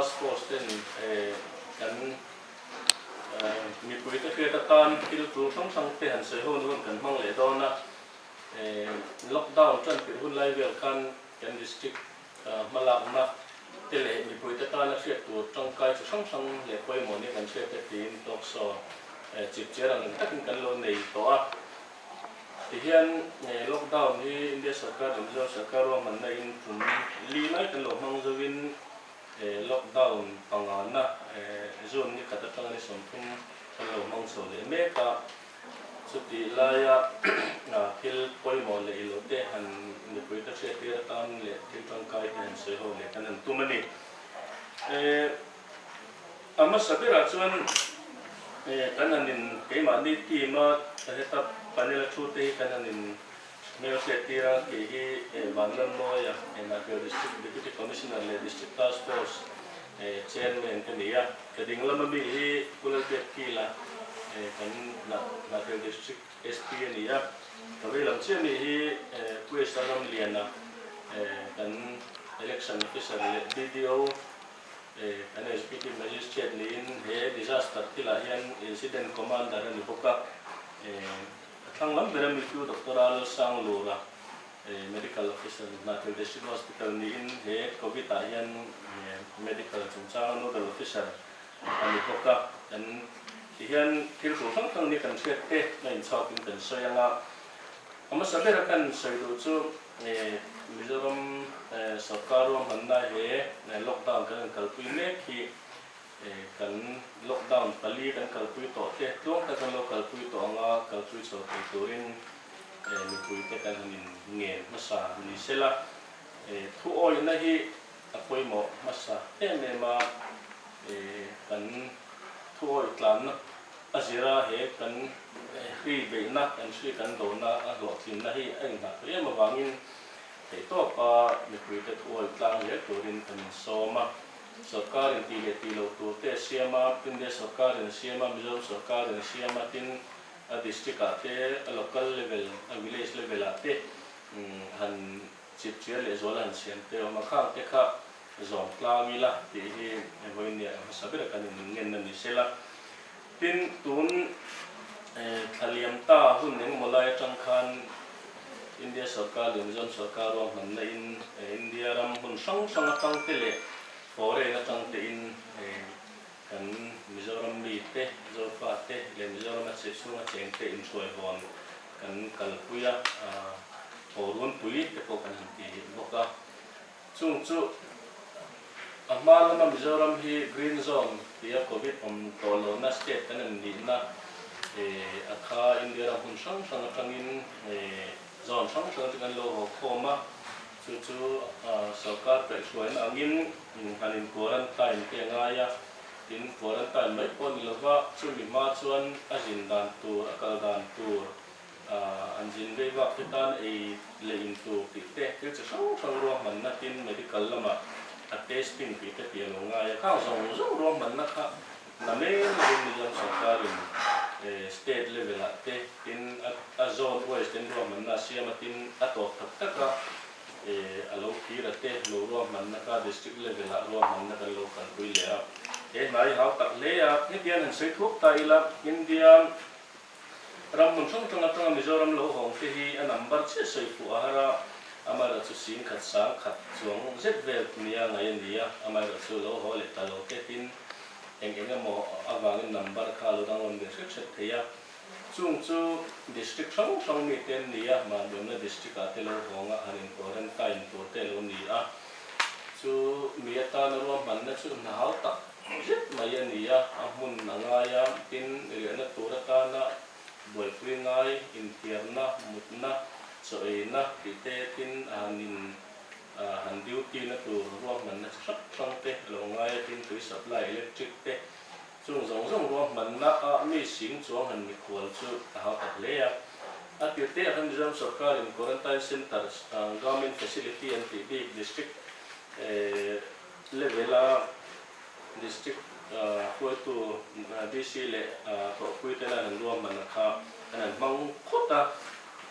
task force ten kan mi pui ta khia ta tan til tu sang sang te han se hon hon kan mang le do na lockdown tran pi hun lai vel kan district malak na te le mi pui ta tan khia tu tang kai chu sang sang le koi mo ni kan khia te tin tok so chip cherang tak kan lo nei to a thì hiện lockdown thì India sarkar dan juga sarkar man na in pun lima kan lo mang zawin lockdown pangan na zone ni kata tangan ni sompum kan lo mang so le meka suti laya na hil poi mo le ilote han ni poi ta se tira tan le tin tang kai han se ho le kan tu mani amma sabira chuan kan anin ke ma ni ti ma heta panel chute kan anin meo se tira ke hi banlan no ya na ke district deputy commissioner le district task force chairman kan ya ke dinglam mi hi kulal te kila kan na ke district sp ni ya tabe lam che mi hi question liana kan election officer le ddo kan executive magistrate lin he disaster tila hian incident commander ni boka thang lam beram tu doctoral sang lura medical officer na the district hospital ni in he covid hian medical chungcha nodal officer ani boka kan hian thil tu thang thang ni kan thret te na in chawk in kan soyanga ama sabera kan soidu chu Mizoram sarkaro manna he lockdown kan kalpui me ki kan lockdown pali kan kalpui to te tlong ta kan lo kalpui to anga kalpui so te turin mi pui te kan hanin nge masa ni sela thu oi na hi apoi mo masa me ma kan thu oi tlan na azira he kan ri be na kan sri kan do na a lo tin na hi ang na ye ma wangin te to pa mi pui te thu oi tlang ye turin kan soma sarkar in ti lo tu te siama pinde sarkar in siama mizo sarkar in siama tin a district ate a local level a village level ate han chip chia le zola han siam te ma kha te kha zom tlangi la ti hi voin ne sabira kan ngen na ni sela tin tun thaliam ta hun neng molai tang khan India sarkar le mizo sarkar ro han na in India ram hun sang sang tang te le fore na tang te in kan Mizoram mi te zofa te le Mizoram a se sunga cheng te in choi hon kan kalpuya horun puli te ko kan ti boka chung chu amal na Mizoram hi green zone tia covid tolo na state kan ni na akha India hun sang sang tangin zone sang sang kan lo khoma chu sarkar pe chuan angin hanin quarantine te ngaya tin quarantine mai pon lova chu mi ma chuan ajin dan tur akal dan tur anjin veva pitan le in tu ti te ke chu sang ro man na tin medical lama a testing pi te pi lo ngaya kha zong ro man na kha na me ni jam sarkarin state level ate tin a zone west tin ro man na siama tin ato tak ka alo kira te lo ro man na ka district level a ro man na ka local pui le mai hau tak le a Indian han sei thuk ta ila India ram mun song tang Mizoram lo hong te hi a number che sei fu ara amara chu sin khat sang khat chuang zet vel nia ngai nia amara chu lo ho le ta lo te tin eng mo awang number kha lo dang on de set theya chung chu district song mi ten nia ma dom na district a te lo honga hanin quarantine to te lo ni a chu mi ta na ro man na chu na hau tak zet mai ania a mun na ngaya tin re na to ra ta na boi pui ngai in tiar na mut na so na ti te tin anin han duty na tu ro man na sang te lo ngai tin tu supply electric te chung zong ro man na a mi sing chuang han mi khwal chu hau tak le a ti te han jam sarkar in quarantine centers government facility and the district level district ko tu dc le to pui te la ro man kha an mang khota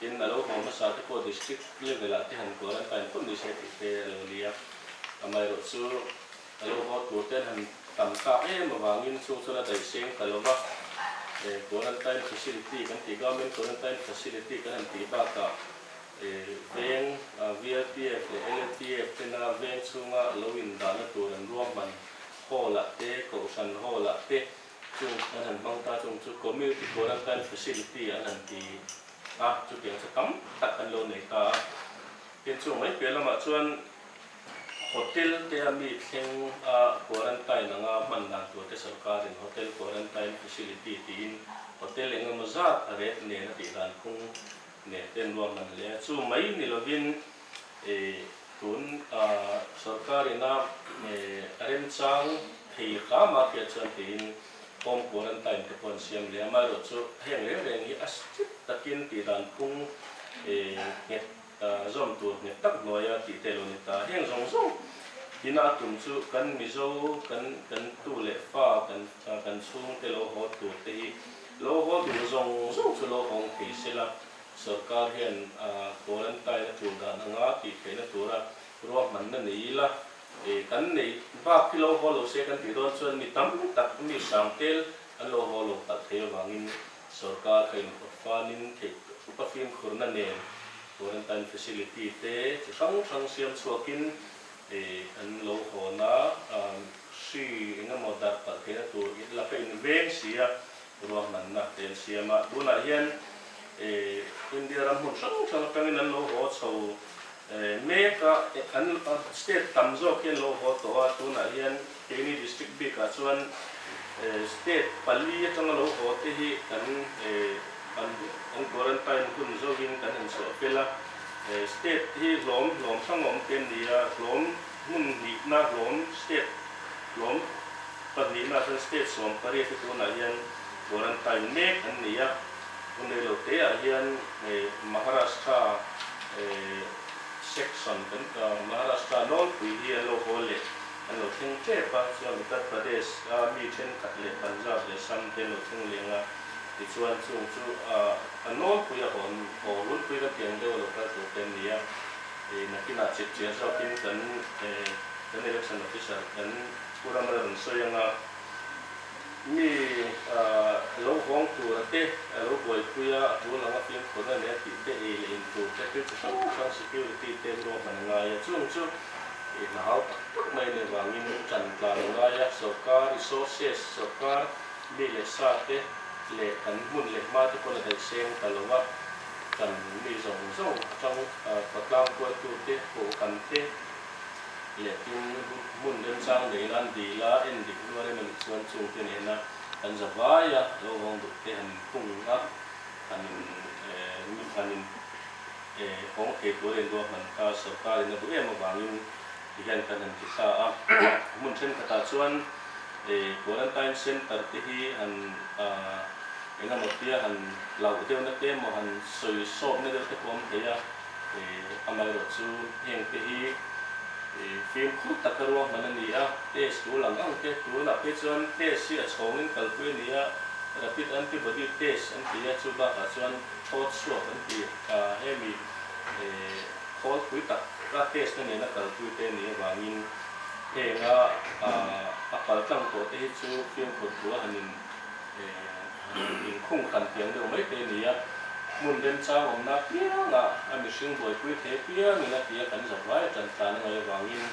in alo hom sa te ko district level ate han quarantine ko ni se te lo lia amai ro chu alo ho tu ten han tam ka em mawangin chung chuna dai seng kalova quarantine facility kan ti government quarantine facility kan han ti ba ka veng VLTF le LTF tena veng chunga loin dana turan ruang man hola te ko san hola te chung an han bang ta chung chu community quarantine facility an han ti chu tiang sa tam tak an lo nei ta ken chung mai pe lama chuan hotel te ami thleng quarantine anga man na tu te sarkarin hotel quarantine facility tin hotel enga mazat are ne na ti dan kung ne ten ruang man le chu mai ni lovin tun sarkarina arem chang thei kha ma ke chan tin home quarantine te pon siam le ma ro chu heng le reng hi astit takin ti dan kung nge zom tu nge tak noya ti te lo ni ta heng zong zong ina tum chu kan mi zo kan tu le fa kan chung te lo ho tu te lo ho du zong zong chu lo hong ke sela sarkar hian quarantine chu da nga ti ke na tura ro man na nei la kan nei ba kilo ho lo se kan ti don chuan mi tam tak mi sang tel an lo ho lo ta the wangin sarkar khain fanin ke upafin khurna ne quarantine facility te sang siam chuakin an lo ho na si enga modar pa ke na tu la pe in veng sia ro man na ten sia ma buna hian India ram hun sang pangin an lo ho so me ka an state tamzo ken lo ho to a tu na hian keni district bi ka chuan state pali atang lo ho te hi an quarantine kun zo gin kan an so pela state hi lom sangom ken dia lom mun ni na lom state lom pani na state som pari tu na hian quarantine me an nia unde lo te a hian Maharashtra section kan Maharashtra non pui hi lo hole an lo thing che pa chuan Uttar Pradesh mi then khat le Punjab le sam te lo thing lenga ti chuan chung chu non pui a hon ho run pui ka tiang de lo ka tu ten nia na kina che che so tin kan election officer kan puramara ran so yanga mi lo hong tu te lo boy puya tu la ma pin ko na le ti te in tu te te sang security te ro man nga ya chung chu na hau mai le wangin chan tla nga ya sarkar resources sarkar mi le sa te le kan mun le ma te ko la dai seng talwa kan mi zong zong trong patlang ko tu te ko kan te le tin mun den sang de lan di la en di lo re man chuan chung te ne na an zawaya lo hong du te han kung a hanin hong ke tu ren do man ka sarkar na du em awangin hian kan han ti sa a mun chen kata chuan quarantine center te hi han enga mo pia han lau te na te mo han soi sop ne te kom te ya amai ro chu heng te hi phim khut takaro manani a test tu lang ang te tu na pe chuan test si a chhongin kalpui ni a rapid antibody test an ti a chu ba ka chuan thot swab an ti hemi khol pui tak ra test ne na kalpui te ni wangin henga apal tang to te chu phim khut tu hanin in khung khan tiang de mai te ni a mun den cha om na pia nga ami sing boy pui the pia ni na pia kan zawai tan tan ngai wangin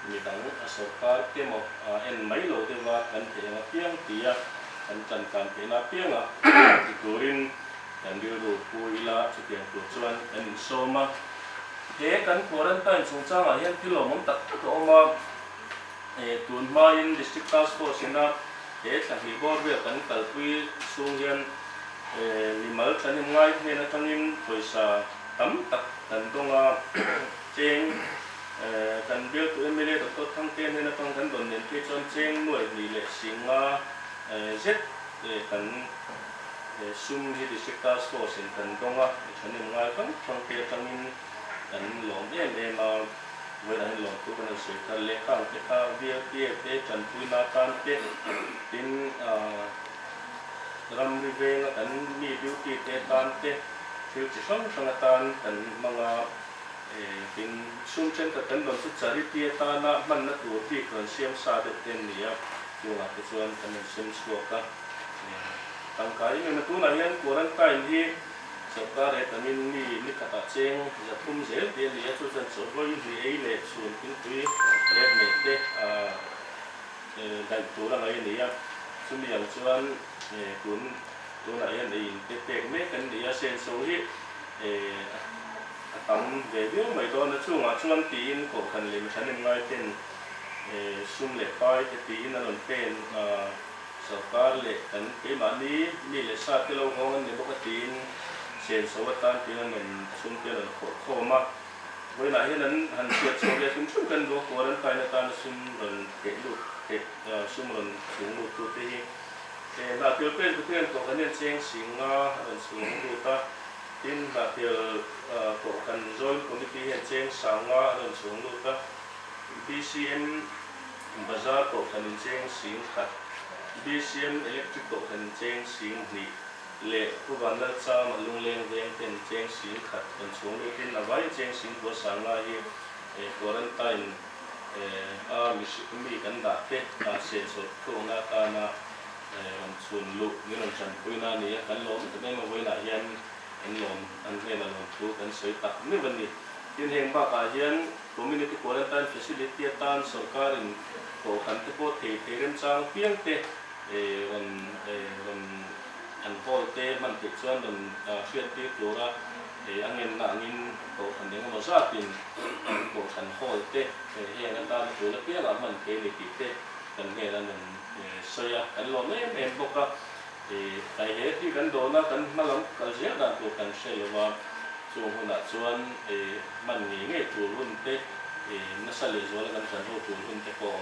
mi dang a sarkar te mo en mai lo de wa kan the nga piang tia kan tan kan te na pia nga ti turin kan dio ro puila chu tiang tu chuan kan in soma he kan quarantine chung changa hian kilo mom tak tak oma tun ma in district task force ina he thahi bor ve kan kalpui chung hian limal tanin ngai ne na tanin poisa tam tak tan donga cheng kan bil tu emele to thang ten ne na tong kan don nen ke chon cheng nuai ni le singa zet kan sum hi district task force in kan donga tanin ngai kan thang ke tanin kan lom em ma với anh lom tu kan se ta le khang te ka bia te chan pui na tan te tin ram ri ve kan mi duty te tan te thil chi sang sang tan kan manga tin sum chen ka kan don chu charity ta na man na tu ti kon siam sa de ten nia chuanga te chuan kan sim suaka tang kai me tu na hian quarantine hi सरकार है तमिल नि कथा चेंग या तुम जेल दे लिया तो जन सोई नि ले सुन किन तुई ले ने ते dan tu lang ay niya sumiyang chuan kun tu na yan ay te tek me kan niya sen so hi atam ve view mai do na chunga chuan tin ko kan lim thanin ngai ten sum le pai te tin an pen sarkar le kan ke mani mi le sa te lo ngon ne bok tin sen so tan tin an sum te an kho ma với lại hiện nay hàng triệu số việc chúng chúng cần có quan tài là ta sum lần cái lụt cái sum lần xuống lụt tu thì là tiêu bên của tiền của cái nhân sinh sinh lần xuống lụt ta tin là tiêu của cần rồi cũng đi hiện trên sáng lần xuống lụt ta BCM bazar của cái nhân sinh sinh khát BCM electric của cái nhân sinh sinh nhị lệ của bạn là cha mà lung lên với tiền chén xính khát còn xuống được tin là vài chén xính của sáng nay quarantine mi kan đã thế sẽ số không na ta na xuân lục như là chân quê na này kan lom cái này mà quê na hiền anh lom anh này là lom tu kan soi tak như vậy nè tin hiện ba cả hiền community quarantine facility tan sarkarin ko kan te po the ren chang piang te còn anh hol te man ti chuan dan fiat ti tura angin na angin ko kan ding ma sa tin ko kan hol te he na ta tu la pia la man ke ni ti te kan he la nan soya kan lo me em boka tai he ti kan do na kan malam kal sia dan ko kan se wa chu huna chuan man ni nge tu run te na sa le zo la kan ho tu run te ko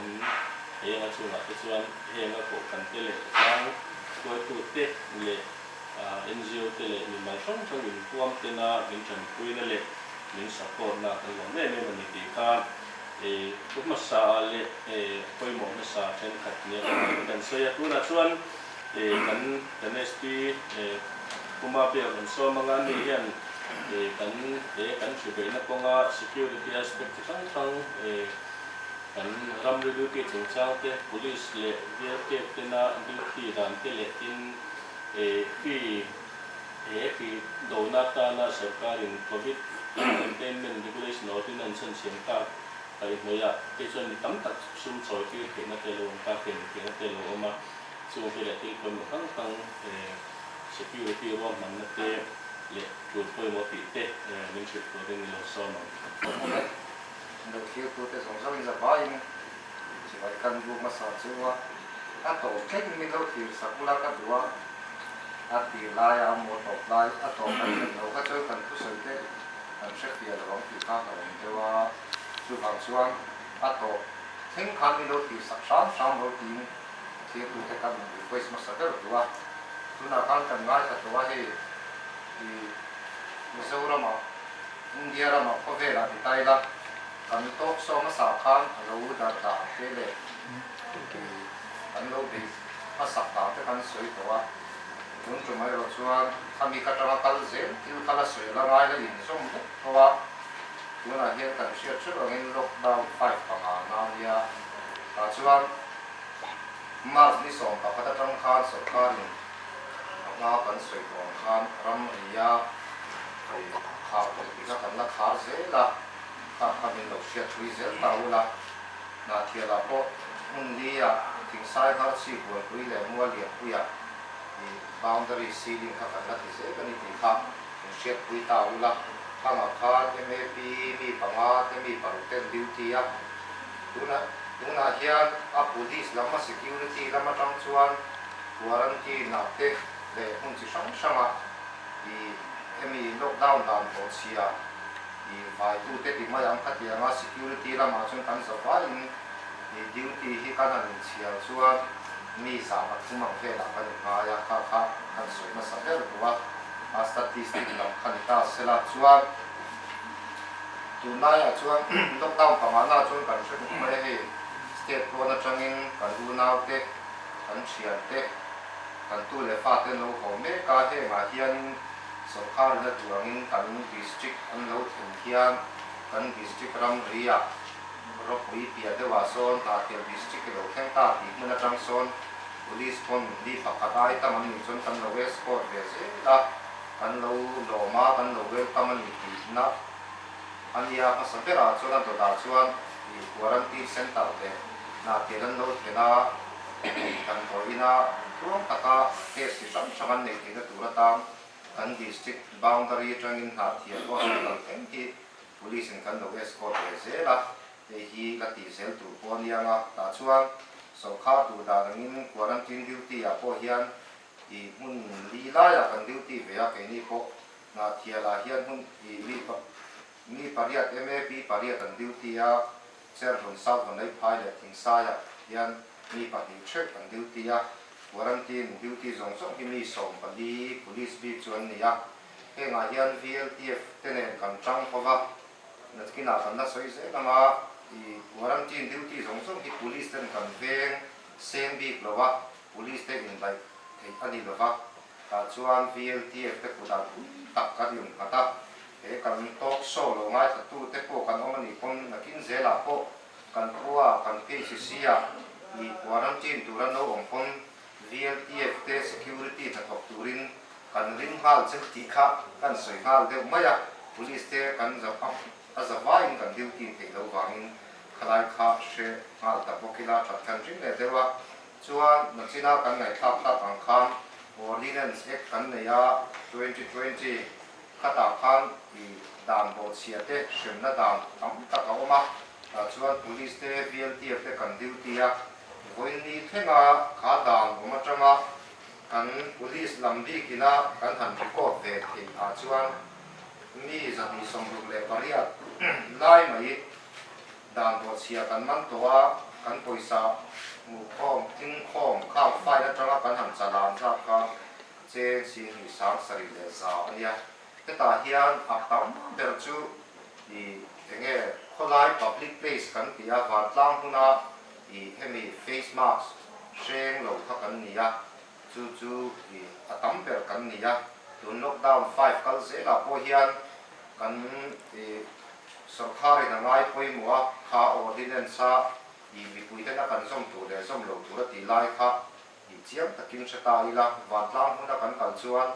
he nga chu na te chuan he nga ko kan te le sang tôi tu tết lệ NGO tết lệ mình mang xong trong mình quan tên na mình chuẩn quy na lệ mình support na cái lòng này mình mình đi cả cũng mà sa lệ quay mỏ mà sa trên khát nhẹ cần xây tu na chuan cần ST cũng mà bây giờ mình so mà ngàn này hiện cần chuẩn bị na con security aspect tăng tăng kan ram review ke chungchang te police le VFF te na duty dan te le tin fi do na ta na sarkarin covid containment regulation ordinance an chen ta kai moya ke chon tam tak sum choi ki na te lo ka ke na te lo ma chu ke le ti ko mo kang security ro man na te le tu poi mo ti te min chit ko den lo so ma được thiếu tôi sẽ sống sót giờ bao nhiêu chỉ phải cần dùng mà sản xuất qua các tổ chức mình đâu thì sắp là các đua thì lại một tổ lại tổ mình đâu các chơi cần thu sợi thế sẽ phía là bóng thì khác rồi thìว่าchú bằng xuân tổ thính khăn mình đâu thì sắp sáng đâu thì tôi sẽ cần quay mà sản xuất đua chúng ta cần ngay các đua thì Missouri mà India mà có về là thì tay là kan tok so ma sa khan lo da ta te le kan lo bi ma sa ta te kan soi to wa tun chu mai ro chuan khami ka tama kal zel til kala soi la ngai la in som to wa tun a hian kan sia chu lo ngin lockdown 5 panga na ya ta chuan mas ni som ka pata tang khan sarkar ni na kan soi to khan ram ya kha ko ti ka kan la khar ze la ta kami lo sia thui zel tau la na thia la po li ya thing sai har si ko thui le mua li pu ya ni boundary ceiling ka kan la ti se kan ti kha sia thui tau la ka ma kha te me pi mi pa ma te mi pa te duty ya tuna hian a police lama security lama tang chuan quarantine na te le hun chi sang sanga i emi lockdown dan ko sia phải tu tết thì mà yang khát yang security là mà chúng ta sẽ phải in duty hi kan an chiang chuan mi sa ma thum mang ve la kan nga ya kha kan soi ma sa her wa a statistic lam khan ta sela chuan tu na ya chuan lockdown pa ma na chuan kan se ma he state ko na changin kan du nau te kan chian te kan tu le fa te no ho me ka he ma hian sarkar na tuangin kan district an lo thun hian kan district ram ria ro pui pia de wa son ta tel district lo theng ta ti mun atang son police pon di pakatai ta man ni chon kan lo west court ve se la kan lo ma kan lo wel ta man ni ti na ania ka sapera chona to da chuan i quarantine center de na telan lo thena kan ko ina tuang taka case ti sam sangan nei ti na turata kan district boundary tangin ha thia hospital enti police in kan lo escort ve se la e hi la ti sel tu pon yanga ta chuan so kha tu da ngin quarantine duty a po hian i mun li la ya kan duty ve a ke ni po na thia la hian mun i mi pariat map pariat an duty a ser hon south hon nei pilot thing sa ya hian mi pa ni check an duty a quarantine duty zong song ki mi som pali police bi chuan ni a he nga hian VLTF tenen kan chang pova na kina kan na soi se lama i quarantine duty zong song ki police ten kan veng sen bi lowa police te in dai thei ani lova ta chuan VLTF te kuda tak ka yum kata he kan talk show lo ngai tu te po kan omani kon na kin zela po kan puwa kan PCC a i quarantine turan no ong kon VLTF te security na thok turin kan ring hal che ti kha kan soi hal de maya police te kan za pa azawai kan duty te lo wangin khalai kha she hal ta pokila that kan ring le dewa chuan na china kan ngai thap thap ang khan ordinance act kan ne ya 2020 khata khan i dan bo sia te shem na dan tam ta ka oma chuan police te VLTF te kan duty a voin ni thenga kha dan oma tanga kan police lambi kina kan han record ve the a chuan mi zani somruk le pariat lai mai dan bo sia kan man towa kan poisa mu khom ting khom kha fai na tanga kan han chalan sa ka che si ni sang sari le za ania ta hian a tam ber chu i enge kholai public place kan tia van tlang huna i hemi face mask sheng lo kha kan nia chu i a tam ber kan nia tu lockdown 5 kal ze la po hian kan i sarkar na ngai poi muwa kha ordinance a i mi pui te na kan som tu le som lo tu ra ti lai kha i chiam takin chata ila van tlang huna kan kal chuan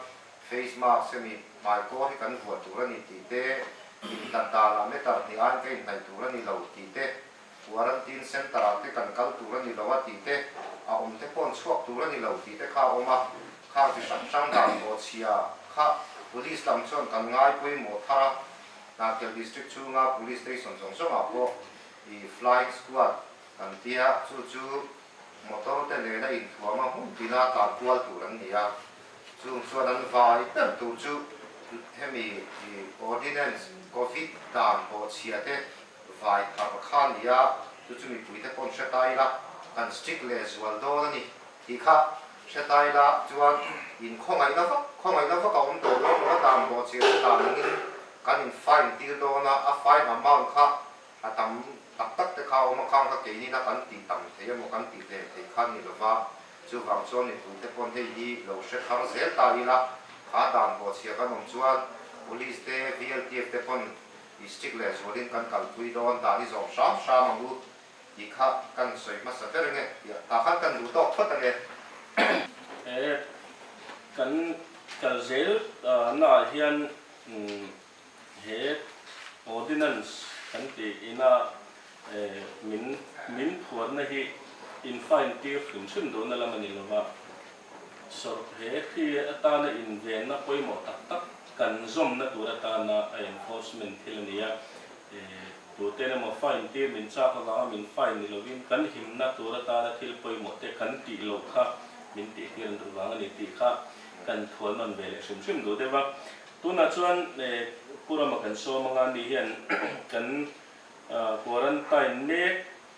face mask semi mai ko hi kan vuat tu ra ni ti te tan ta la me tar ni an ke nai tu ra ni lo ti te quarantine center te kan kal tu ra ni lo wa ti te a te pon chuak tu ra ni lo ti te kha oma kha ti sang dang bo chia kha police lam chon kan ngai pui mo thara na kel district chunga police station song song a po i flying squad kan tia chu motor te le na in thuama hum tina ta kwal tu ran ni a chuan an vai tar tu chu hemi ordinance covid dan bo chia te vai thar khan ya chu mi pui te pon shetai la kan stick le zual do ni ti kha shetai la chuan in khongai la va ka om to lo ma dan bo chia ta ngin kan in fine ti do na a fine amount kha atam tak te kha om khang ka ke ni na kan ti tam the mo kan ti le te khan ni lo va chu wang chuan ni pui te pon he hi lo she thar zel ta ila kha dan bo chia kan om chuan police te VLTF te pon district le zolin kan kal pui don ta ni zong sha mangu i kha kan soi ma sa fer nge ya ta khan kan du tok thot nge kan kal zel na hian he ordinance kan ti ina min phuar na hi in fine ti khum chun do na lamani lova so he khi atana in ven na poi mo tak kan zom na tura ta na enforcement hilania tu te na mo fine ti min cha ka ga min fine ni lovin kan him na tura ta na thil poi mo te kan ti lo kha min ti hian ru wang ni ti kha kan thol non ve le chum do de wa tu na chuan pura ma kan so manga ni hian kan quarantine ne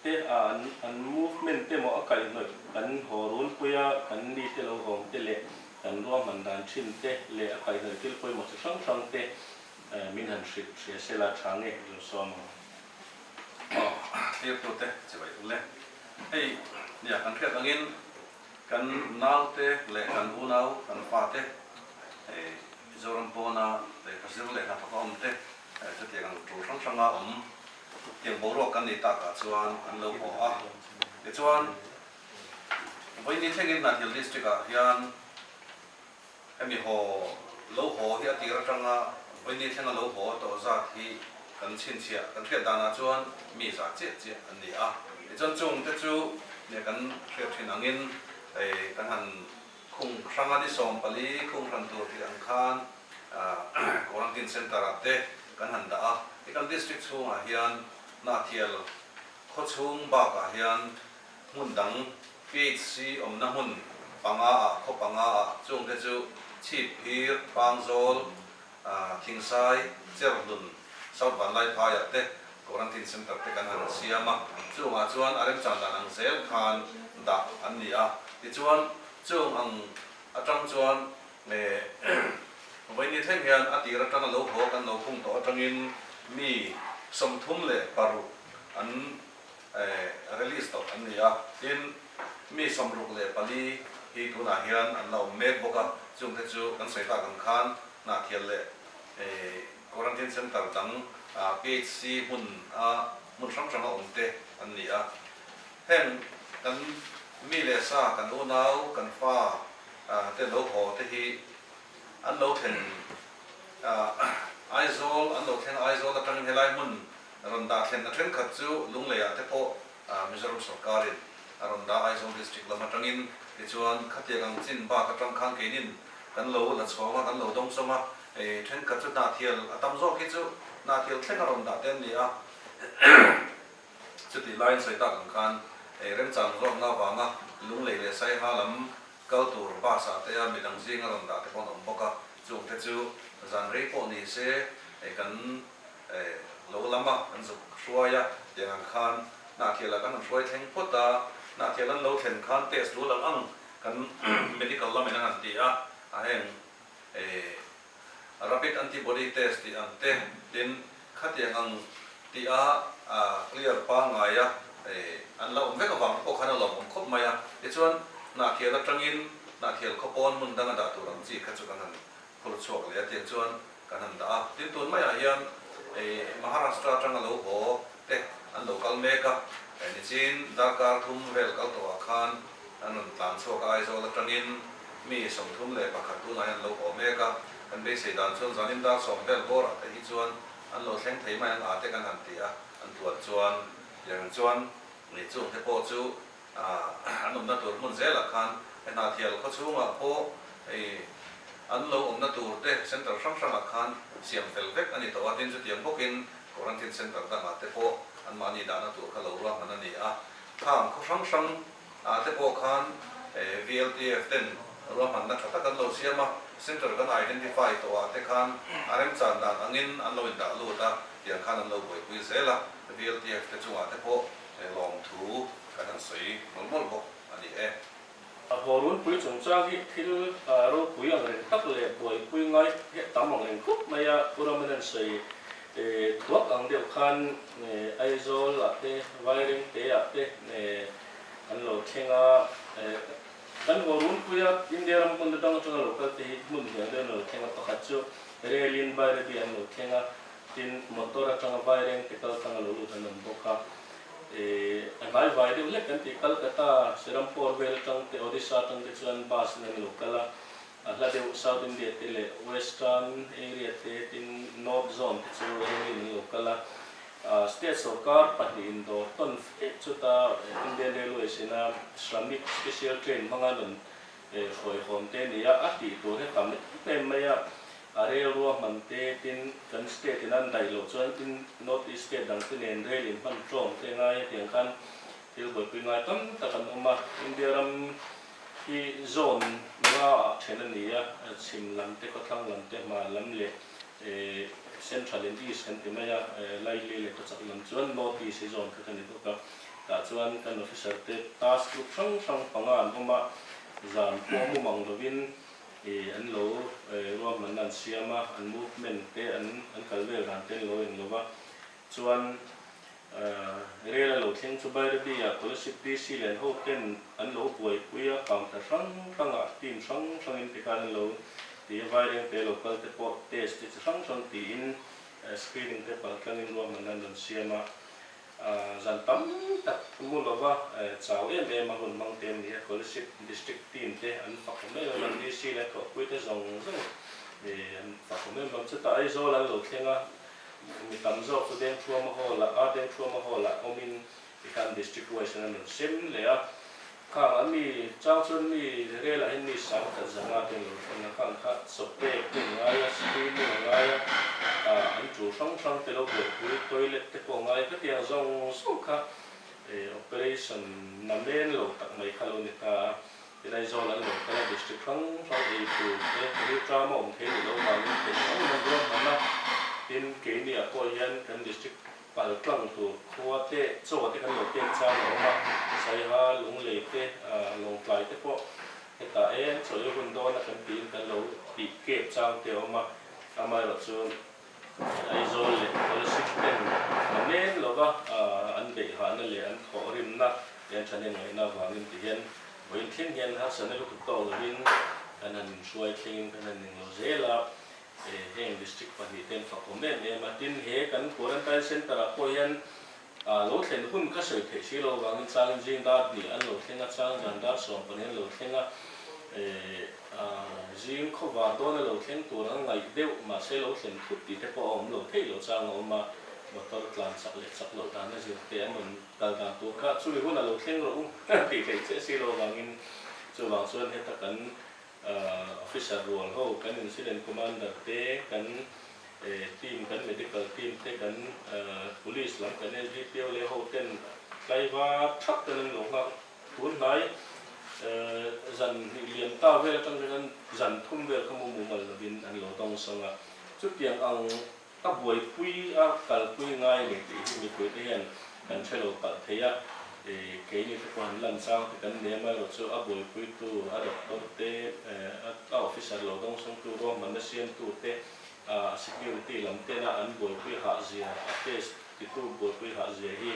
te an movement te mo akai noi kan horun puya kan ni te lo hom te le kan ro man dan chin te le akai noi til poi mo sang te min han ship she sela change lo so mo e to te chawai le ei ya kan khet angin kan nau te le kan unau kan fa te zoram pona le kasil le na pa om te จะเตียงจูช่างเตียงโบรกันนี่ตากชวนอันโลโหเดี๋ยวชวนวันนี้เช่นกันที่ดิสตริกเฮียนมีโหโลโหเฮียตีระจังวันนี้เช่นโลโหตัวจากที่กันชินเชียกันเทียดานาชวนมีจากเจี๊ยอันนี้เดี๋ยวจงเดี๋ยวจูเนี่ยกันเทียบที่นังอินกันหันคงครั้งที่สองปลีคงครั้งตัวที่อังคารกรังตินเซ็นเตอร์เตกันหันดาที่กันดิสตริกช่วงเฮียนนาเทียลโคช่วงบากเฮียนหุ่นดังปีซีน้ำหุ่นปังคบปังช่วงเดี๋ยวชีพฮีร์ปังโซลคิงไซเจอร์ดุนสาวบันไลพายเตกรังตินเซ็นเตอร์เตกันหันเสียมาช่วงจวนอะไรจันทร์นังเซลคานดาอันนี้ที่จวนช่วงจังจวนวันนี้เที่ยงเฮียนอดีตรัฐนโลกกันโลกงต่อจังอินมีสมทุมเลยปารุอันrelease ต่ออันนี้ที่มีสมรุกเลยปาลีที่ตัวนาเฮียนอันเราเมฆบกจุงเทจูกันใส่ตากันขานนาเทียนเลยควอนตินเซ็นเตอร์ดังพีเอชซีมุนช่างองเตอันนี้แห่งกันมีเลซ่ากันดูนาวกันฟ้าเตโลโหเตที่อันโลเทนไอโซลอันโลเทนไอโซลตั้งเฮลัยมุนรันดาเทนนักเรียนขัดจูลุงเลยเทโพมิจฉาสุการินรันดาไอโซลดิสตริกลำมาตั้งอินที่ชวนขัดยังจินบ้ากับตั้งข้างเกนินกันโลลัดสวมากันโลดงสมาเทนขัดจูนาเทียลตั้มโซคิดจูนาเทียลเทนรันดาเทนนี่จุดที่ไลน์ใส่ตากันคันเรื่องจันทร์รอบหน้าวังลุงเลยใส่ฮาลัมเก้าตัวภาษาเตียมีดังซิงรันดาที่พอนอมบอกจุงเทจูจันทร์รีพอนี่เสกันโลลัมกันสุช่วยอย่างคันนาเทียลกันช่วยเทงพุทธานาเทียลันโลเทนคันเทสดูลังกัน medical ลัมเป็นอันที่เองrapid antibody test ที่อันเตดินขัดยังที่clear ปางไงอันเราไม่กับฟังพวกเขาเราคบมาที่ชวนนาเทียลจังอินนาเทียลขบวนมุนดังดาตัวรังจีขัดจุกันหันพลุชกเลยที่ชวนกันหันดาที่ตัวไม่ยังมหาราชจังเราโหเด็กอันเราคัลเมกะนี่จีนดาร์การทุ่มเวลกัลตัวขานอันนั้นตามชกไอโซลจังอินมีสมทุ่มเลยปะขัดตัวนั้นเราโหเมกะกันไปเสียดานชวนจันอินดาสมเวลโบราแต่ที่ชวนอันเราแข่งไทยมาอันอาเตกันหันตีอันตัวชวนอย่างชวนนี่จุงที่โปจูอันนั้นตัวมุนเซลคันนาเทียลเขาชูงโปอันเรานั่นตัวเตเซ็นเตอร์ช่างคันเสียงเฟลเวกอันนี้ตัวที่จุดยังพกอินกรันตินเซ็นเตอร์ต่างๆที่โปอันมานี่ด้านตัวเขาเราว่ามันนั่นนี่ข้างเขาช่างที่โปคันVLTF เต็นรวมมันนะครับถ้ากันเราเสียมาเซ็นเตอร์กัน identify ตัวที่คันอันนี้จันด้านอันนี้อันเราอินดาลูตาอย่างคันอันเราคุยเสร็จละ VLTF ที่จังหวะที่โปลองถูกันทั้งสี่มันหมดบอกอันนี้หัวรุ่นปุยจงจ้างที่เราปุยอะไรตักเลยปุยง่ายตามมองเองคุบไม่ยากพวกเราไม่ได้ใส่ตัวอังเดียวกันไอโซลอะเตไวริงเตะเตอันเราเช่งกันหัวรุ่นปุยอินเดียเราคนตั้งจังเราก็ที่มุ่งอย่างเดียวเราเช่งต่อขัดจูเรลินไวร์บีอันเราเช่งทินมอเตอร์จังไวริงที่เราตั้งเรารู้ทันนั้นบอกanai vai de lek kan ti Kolkata Serampore vel tang te Odisha tang te chuan bus nan lokala la de South India te le Western area te tin North Zone te chu ni lokala state sarkar pahni indo ton chuta Indian Railways ina Shramik special train mangalun khoi khom te ni ya ati to he kam te maya are ruwa man te tin kan state inan dai lo chuan tin North East state dang tin en rail in pan trom te ngai tiang kan til boi pi ngai tam ta kan oma India ram hi zone nga thena ni ya sim lam te ko thang lam te ma lam le central and east kan ti maya lai le ko chak lam chuan North East zone ka kan ni to ka ta chuan kan officer te task group sang pangan oma zan po mu mang lovin an lo ruam man nan siama an movement te an kalvel han ten lo in lova chuan rela lo thing chu bai bi ya scholarship PC len ho ten an lo poi puya counter sang team sang in te kan lo ti vai reng te local te po test te sang ti in screening te palkangin ruam manan don siama zan tam tak mulova chaw em hun mang tem ni scholarship district team te an fakome man DC le ko puite zong zong an fakome bam cha ta ai zo lan lo thenga mi tam zo chu den thua ma ho la a den thua ma ho la omin ikan district wise an sim le a ka ami chaw chun mi re la hin mi sang ta zanga te lo thang khang kha sope te ngai screen ngai anh chủ trong từ lâu rồi toilet cái phòng ngay cái tiền dòng số khác operation nằm lên lầu tặng mấy khá luôn ta cái này do là lầu cái district trong thì từ cái drama ông thấy lâu mà những cái nó mà luôn mà tin cái này ở coi hiện cái district bảo trong từ khoa tệ chỗ cái lầu tiền trang nó mà sai ha lúng lệ tệ lồng lại cái bộ cái tại em chỗ yêu quân đó là cái tiền cái lầu bị kẹp trang theo mà mà là chưa ai rồi le scholarship ten nên lo ba an be ha na le an kho rim na yan chane ngai na wangin ti hian boin thin hian ha san lu to lo bin kan an suai thing kan an lo zela heng district pa hi ten fa komen e ma tin he kan quarantine center a ko hian lo thlen hun ka soi the si lo wangin challenging da ni an lo thlenga chang jan da som pan hian lo thlenga riêng khó vào đó là lâu thiên tuổi nó ngày đều mà sẽ lâu thiên thút thì thế có ông lâu thế lâu sang ông mà tôi làm sắp lâu ta nó gì thế mình càng tuổi khác chú ý là lâu thiên rồi thì thế sẽ lâu vàng in cho vàng xuân hết tất cả officer ruộng hậu cái incident commander thế cái team cái medical team thế cái police làm cái này detail lễ hậu tên cái và chắc tên lâu ngọc cuốn nói dần liền ta về trong cái dần thung về không muốn mà là bên anh lỗ đông sông à chút tiền ông ta buổi quy cả quy ngay để thì quy thể hiện cần chơi lỗ cả thế à thì cái như cái quan lần sau thì cần nếu mà lỗ số buổi quy tu được đâu thế ta officer lỗ đông sông tu rồi mà nó xem tu thế security làm thế là anh buổi quy hạ gì test thì tu buổi quy hạ gì hi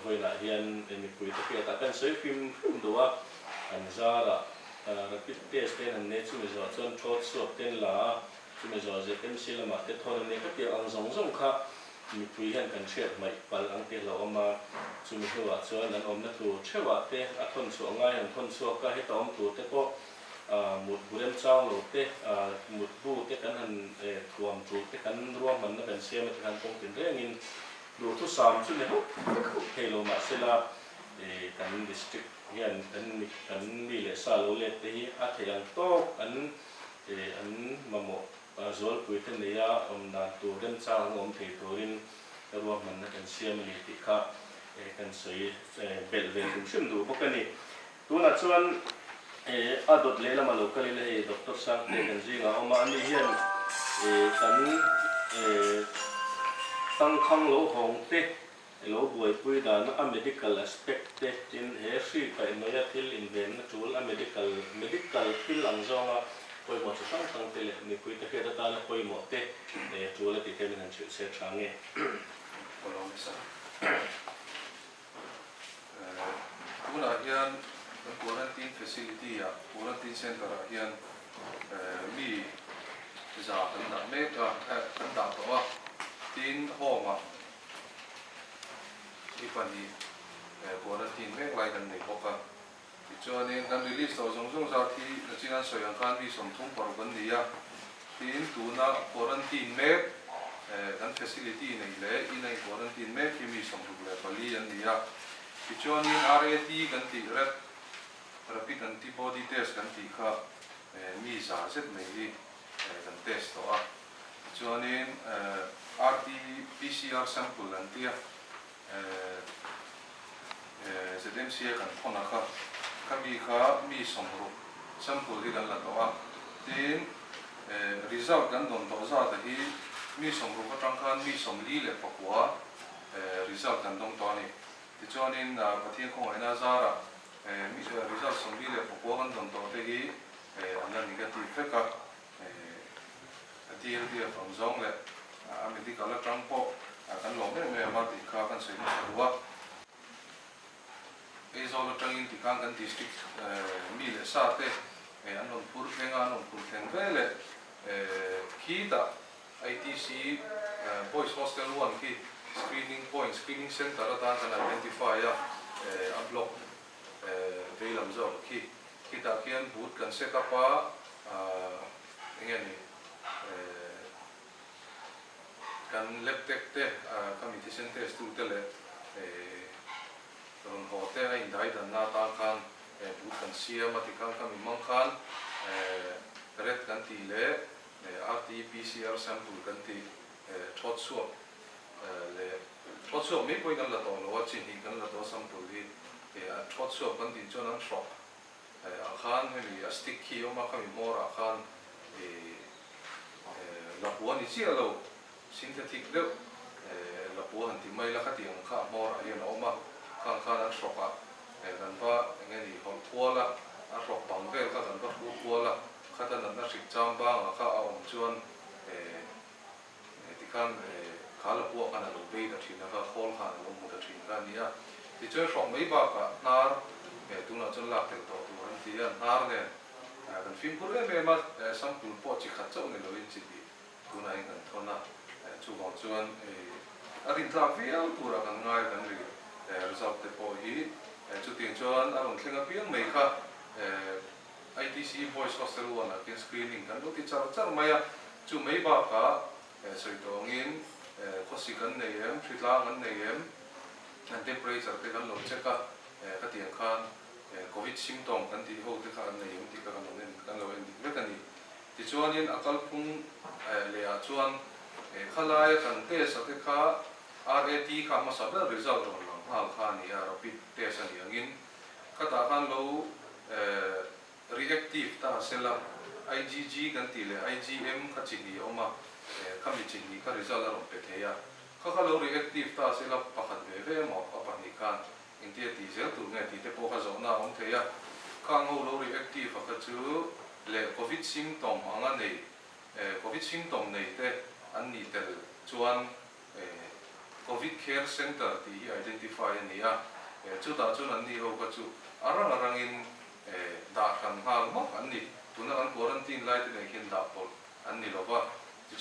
với lại hiện mình quy thực hiện ta cần xây phim đồ anh ra là rapid test tên anh này chúng mình giờ chọn chốt số tên là chúng mình giờ sẽ tem xí là mà cái thôn này cái điều anh giống khác mình quy hiện cần chơi mấy bài anh tên là mà chúng mình hiểu là chọn anh ông nó tu chơi vào tên thôn số ngay anh thôn số cái hết ông tu tên có một buổi đêm trao rồi tên một buổi tên cái anh thuồng chủ tên cái ruộng mình nó cần xem cái anh công tiền đấy anh đồ thu sắm chúng mình hút thì lo mà sẽ là cái district hiện kan mi le sa lo le te hi a theyang to an mamo zol pui te ne ya na tu den chang ngom thei turin ro man na kan siam ni ti kha kan soi bel vel kum sim du bokani tu na chuan a dot le lama lo kali le doctor sang te kan ji nga ma ani hian kan tang khang lo hong te lo buổi cuối đó nó medical aspect te tin he free phải nói là til invent nó chủ là medical til lang zong à coi một số tăng te le ni cuối te cái đó là coi một te để chủ là thì cái mình chịu sẽ trang nghe cũng là hiện quarantine facility quarantine center hiện mi giờ cần đặt mấy cần đặt đó tin homeที่ปันนี้บัวนั้นทีมแม่ไล่กันในพวกกันที่จวนนี้การรีลิสตัวส่งจากที่จีนส่วนการมีสมทุนปรบันดีอ่ะที่ตัวน่ะบัวนั้นทีมแม่การ facility ในเล่อีในบัวนั้นทีมแม่ที่มีสมทุนเลยผลิตอันนี้อ่ะที่จวนนี้ RAT กันที่rapid antibody test กันที่ข้ามีสารเสพไม่ดีกัน test ตัวที่จวนนี้RT-PCR sample กันที่จะเต็มเสียกันคนนะครับก็มีสมรูปสัมผัสที่กันละตัวทีนresult กันโดนตัวซาแต่ที่มีสมรูปก็ต้องการมีสมลีเลยปะกัวresult กันตรงตัวนี้ที่จอนี้ประเทศของไอ้นาซาระมี result สมลีเลยปะกัวกันตรงตัวที่อันนั้นนี่ก็ที่เฟกที่ฝั่งซองเลยอเมริกาและจังปอกันลงไม่มาติดข้ากันเสียงสะดวกไอ้โซลจังอินติการกันดิสตริกมีเลสาเตอันนั้นพูดแข่งอันนั้นพูดแข่งเวลขี้ตา ITC boys hostel 1 ki screening center atan kan identify a block veilam zo ki kita kian boot kan set up ingeni kan laptop te communication test tool te le ron hote ai dai dan na ta kan boot kan sia matikal kami mangkan red kan ti le RT-PCR sample kan ti thot suap le thot suap me poi kan la to lo chin hi kan la to sample hi thot suap kan ti chon ang shop akhan hemi stick hi oma kami mora akhan la puan ni sia lo synthetic le la puan ti mai la khati ang kha mora hi na oma khan ang shop a kan ba ngeni hol puala a shop bang vel ka kan ba puala khata na sik cham ba nga kha aom chuan tikan khala pu kana lo be da thina ka khol khan lo mu da thin ka nia ti choi from mai ba ka nar tu na chon lak tel to tu han ti an nar ne kan film pur me ma sample po chi khat chau ne lo in chi bi tu na in kan thona chu bang chuan arin tha fial pura kan ngai kan ri result te po hi chu ting chuan aron thlenga piang mai kha ITC boys hostel 1 akin screening kan lo ti char maya chu mai ba ka soi tongin khosi kan neem thritla kan neem and temperature te kan lo check ka tiang khan covid symptom kan ti ho te kha an neem ti ka kan lo en dik kan ni ti chuanin akal phung le a chuan khalai kan te sa te kha RAT kha ma sa result ron lang hal kha ni rapid test ani angin kata kan lo reactive ta sela IgG kan ti le IgM kha chini oma kami chini ka result ron pe theya kha lo reactive ta sela pakhat ve mo apani kan intia ti zel tu nge ti te po kha zo na om theya kang ho lo reactive kha chu le covid symptom anga nei covid symptom nei te an ni tel chuan covid care center ti identify ania chu ta chu an ni ho ka chu arangin da kan hal mo an ni tuna an quarantine lai te hin da pol an ni lo ba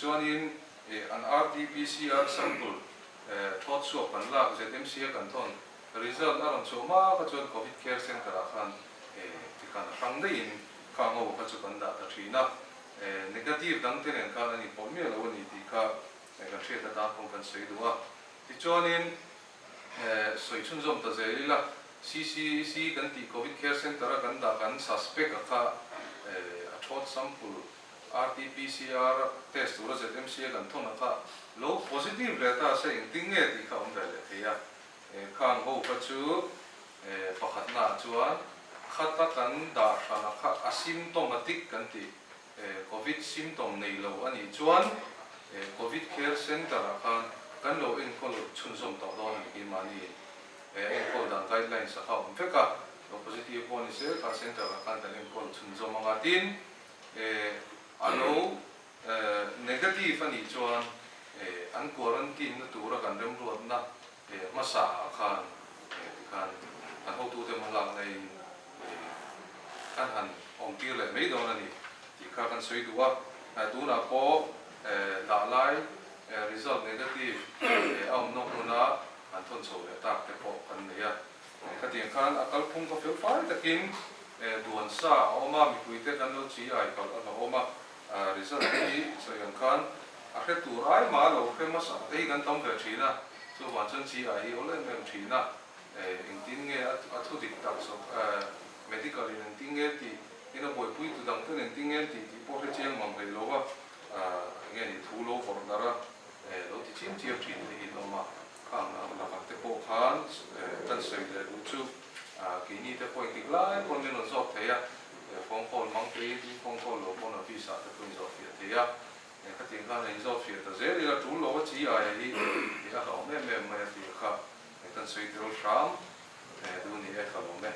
chuanin an RT-PCR sample thot suap kan lak ZMC kan thon result aron choma ka chuan covid care center a khan ti kan rang dein ka ngo ka chu kan da ta thina negative dang te nen kan ani pol me lo ni ti ka ka thre ta da pon kan sei duwa ti chuanin soi chun zom ta zeli la CCC kan ti covid care center kan da kan suspect ka thot sample RT-PCR test ura ZMC kan thon ka low positive le ta se ting nge ti ka om le theya khang ho ka chu pakhat na chuan khata kan da thana kha asymptomatic kan ti covid symptom nei lo ani chuan covid care center kan lo in ko chun som ta don ni mani ko dan guidelines sa khawm feka positive one is ka center kan dan ko chun som anga tin alo negative ani chuan an quarantine na tura kan rem ruat na masa khan an ho tu te malang nei kan han ong tir le mei don ani ti kha kan soi duwa tu na ko la lai result negative am no na an thon so le tak te po kan neya khatien khan akal phung ko fel fai takin duan sa oma mi puite kan lo chi ai kal na oma result ni so yang khan akhe tu rai ma lo khe ma sa ei kan tom ve thina so wan chen chi ai ole mem thina in tin nge athu dik tak so medical in tin nge ti ina boy pui tu dang ten in tin nge ti po he chiang mang ve lo wa nge ni thu lo for dara lo ti chin chi thrin ni no ma khang na ka te po khan tan sei le chu ki ni te po ki lai kon ni no zo the ya phone call mang te ti phone call lo kon na visa te kun zo the ya ka tin khan ni zo fi te ze ri la tu lo chi ai hi ya ha me ti kha tan sei te ro sham du ni e kha lo me